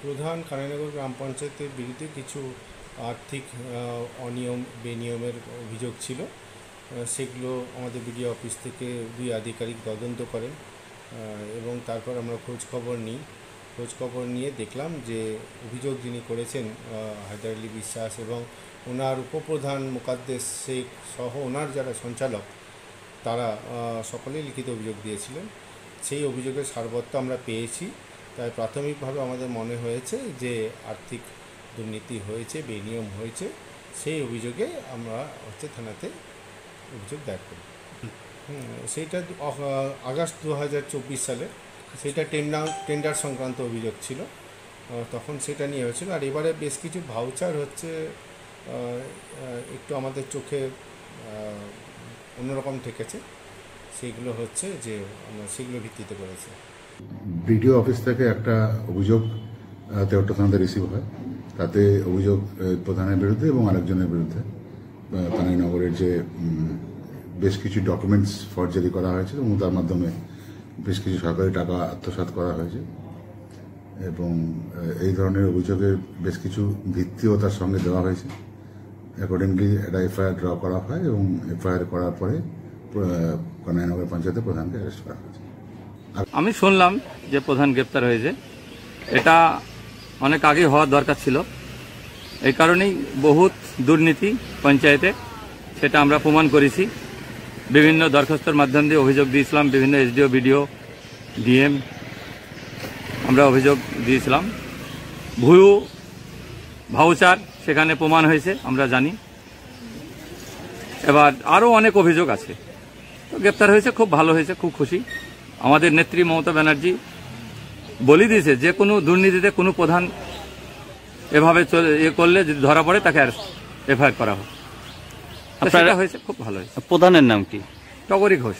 প্রধান কানাইনগর গ্রাম পঞ্চায়েতের বিরুদ্ধে কিছু আর্থিক অনিয়ম বেনিয়মের অভিযোগ ছিল। সেগুলো আমাদের বিডিও অফিস থেকে দুই আধিকারিক তদন্ত করেন এবং তারপর আমরা খোঁজখবর নিয়ে দেখলাম যে অভিযোগ যিনি করেছেন হায়দার আলী বিশ্বাস এবং ওনার উপপ্রধান মুকাদ্দেস শেখ সহ ওনার যারা সঞ্চালক তারা সকলেই লিখিত অভিযোগ দিয়েছিলেন। সেই অভিযোগের সারবত্তা আমরা পেয়েছি। তাই প্রাথমিকভাবে আমাদের মনে হয়েছে যে আর্থিক দুর্নীতি হয়েছে, বেনিয়ম হয়েছে। সেই অভিযোগে আমরা থানাতে অভিযোগ দায়ের করি। সেইটা আগস্ট 2024 সালে সেটা টেন্ডার সংক্রান্ত অভিযোগ ছিল, তখন সেটা নিয়ে হয়েছিল। আর এবারে বেশ কিছু ভাউচার হচ্ছে একটু আমাদের চোখে অন্যরকম ঠেকেছে। সেগুলো হচ্ছে যে আমরা সেগুলো ভিত্তিতে করেছি। বিডিও অফিস থেকে একটা অভিযোগ তেওটা থানাতে রিসিভ হয়। তাতে অভিযোগ প্রধানের বিরুদ্ধে এবং আরেকজনের বিরুদ্ধে কানাইনগরের যে বেশ কিছু ডকুমেন্টস ফরজারি করা হয়েছে এবং তার মাধ্যমে বেশ কিছু সরকারি টাকা আত্মসাৎ করা হয়েছে এবং এই ধরনের অভিযোগের বেশ কিছু ভিত্তিও তার সঙ্গে দেওয়া হয়েছে। অ্যাকর্ডিংলি একটা এফআইআর ড্র করা হয় এবং এফআইআর করার পরে কানাইনগর পঞ্চায়েতের প্রধানকে অ্যারেস্ট করা হয়েছে। আমি শুনলাম যে প্রধান গ্রেপ্তার হয়েছে, এটা অনেক আগে হওয়ার দরকার ছিল। এই কারণেই বহুত দুর্নীতি পঞ্চায়েতে, সেটা আমরা প্রমাণ করেছি। বিভিন্ন দরখাস্তর মাধ্যম দিয়ে অভিযোগ দিয়েছিলাম, বিভিন্ন এসডিও বিডিও ডিএম আমরা অভিযোগ দিয়েছিলাম। ভুয়ো ভাউচার সেখানে প্রমাণ হয়েছে, আমরা জানি। এবার আরও অনেক অভিযোগ আছে। তো গ্রেপ্তার হয়েছে, খুব ভালো হয়েছে, খুব খুশি। আমাদের নেত্রী মমতা ব্যানার্জি বলে দিয়েছে যে কোনো দুর্নীতিতে কোনো প্রধান এভাবে করলে যদি ধরা পড়ে তাকে এফআইআর করা হোক। সেটা হয়েছে, খুব ভালো হয়েছে। প্রধানের নাম কি? টগরী ঘোষ।